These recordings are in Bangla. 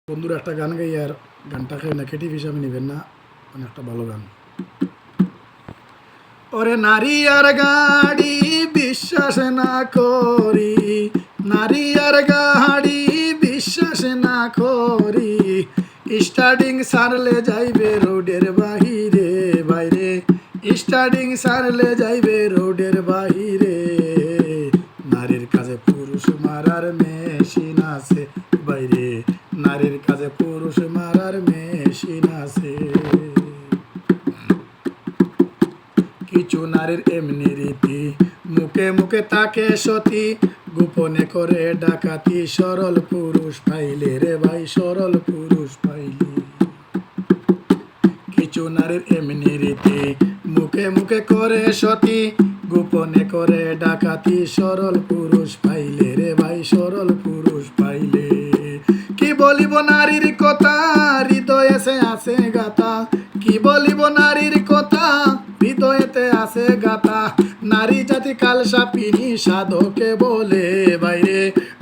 বন্ধুরা একটা গান গাই, আর গানটাকে নেগেটিভ হিসাবে নেবেন না, অনেকটা ভালো গান। ওরে নারী আর গাড়ি বিশ্বাস না করি, নারী আর গাড়ি বিশ্বাস না করি, স্টার্টিং সারলে যাইবে রোডের বাহিরে বাইরে, স্টার্টিং সারলে যাইবে রোডের বাহিরে। নারীর কাছে পুরুষ মারার মেশিন আছে বাইরে, নারীর কাছে পুরুষ মারার মেশিন আছে। কিছু নারীর এমনি রীতি, মুখে মুখে তাকে সতী, গোপনে করে ডাকাতি, সরল পুরুষ পাইলে রে ভাই, সরল পুরুষ পাইলে। কিছু নারীর এমনি রীতি, মুখে মুখে করে সতী, গোপনে করে ডাকাতি, সরল পুরুষ পাইলে রে ভাই, সরল পুরুষ পাইলে। কি বলিব নারীর কথা, হৃদয়ে সে আছে গাথা, কি বলিব নারীর কথা, হৃদয়েতে আছে গাথা। নারী জাতি কাল সাপিনী সাধকে বলে বাইরে,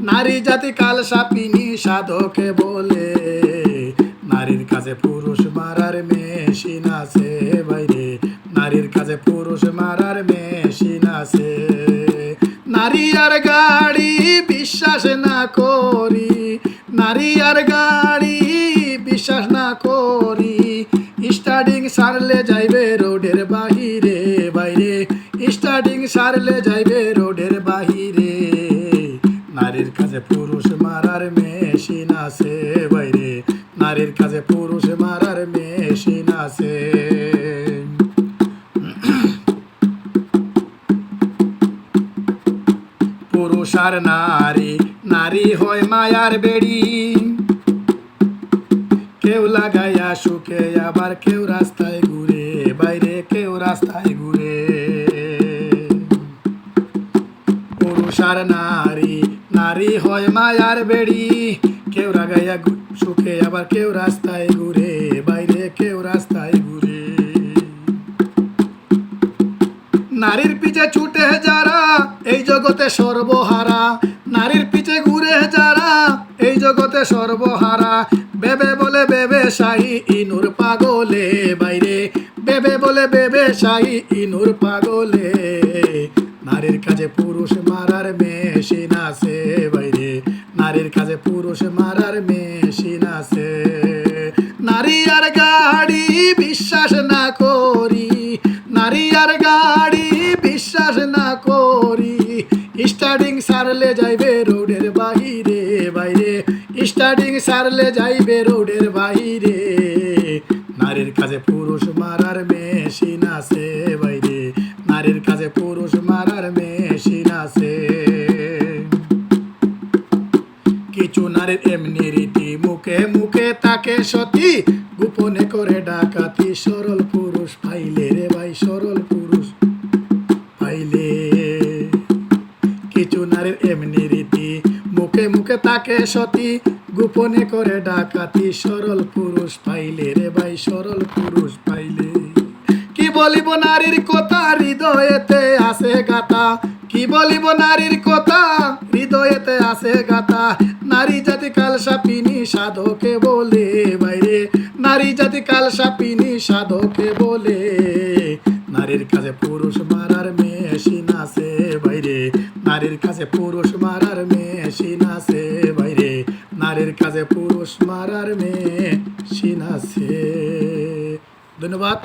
নারী জাতি কাল সাপিনী সাধকে বলে। নারীর কাছে পুরুষ মারার মেশিন আছে বাইরে, নারীর কাছে পুরুষ মারার মেশিন আছে। নারী আর গাড়ি বিশ্বাস না করি, নারী আর গাড়ি বিশ্বাস না করি, স্টার্টিং সারলে যাইবে রোডের বাহিরে বাইরে, স্টার্টিং সারলে যাইবে রোডের বাহিরে। নারীর কাছে পুরুষ মারার মেশিন আছে বাইরে, নারীর কাছে পুরুষ মারার মেশিন আছে। পুরুষ আর নারী, নারী হয় মায়ার বেড়ি, কেউ লাগাইয়া সুখে আবার কেউ রাস্তায় ঘুরে বাইরে, কেউ রাস্তায় ঘুরে। পুরুষ আর নারী, নারী হয় মায়ার বেড়ি, কেউ লাগাইয়া সুখে আবার কেউ রাস্তায় ঘুরে বাইরে, কেউ রাস্তায় ঘুরে। নারীর পিছে ছুটে যারা এই জগতে সর্বহারা, নারীর পিছে ঘুরে যারা এই জগতে সর্বহারা। বেবে বলে বেবে শাহী ইনুর পাগলে বাইরে, বেবে বলে বেবে শাহী ইনুর পাগলে। নারীর কাছে পুরুষ মারার মেশিন আছে বাইরে, নারীর কাছে পুরুষ মারার মেশিন আছে। নারী আর গাড়ি বিশ্বাস না করি, নারী আর গাড়ি বিশ্বাস না করি, স্টার্টিং সারলে যাইবে রোডের বাহিরে বাইরে, স্টার্টিং সারলে যাইবে রোডের বাহিরে। নারীর কাছে পুরুষ মারার মেশিন আছে বাইরে, নারীর কাছে পুরুষ মারার মেশিন আছে। কিছু নারীর এমনি রীতি, মুখে মুখে তাকে সতী, গোপনে করে ডাকাতি, সরল পুরুষ পাইলে রে ভাই, সরল পুরুষ পাইলে। কিছু নারীর এমনি রীতি, মুখে মুখে তাকে সতী, গোপনে করে ডাকাতি, সরল পুরুষ পাইলে রে ভাই, সরল পুরুষ পাইলে। কি বলিব নারীর কথা, হৃদয়েতে আছে গাথা, কি বলিব নারীর কথা, হৃদয়েতে আছে গাথা। নারী জাতি কাল সাপিনী সাধকে বলে বাইরে, নারী জাতি কাল সাপিনী সাধকে বলে। নারীর কাছে পুরুষ মারার মেশিন আছে বাইরে, নারীর কাছে পুরুষ মারার মেশিন আছে বাইরে, নারীর কাছে পুরুষ মারার মেশিন আছে। ধন্যবাদ।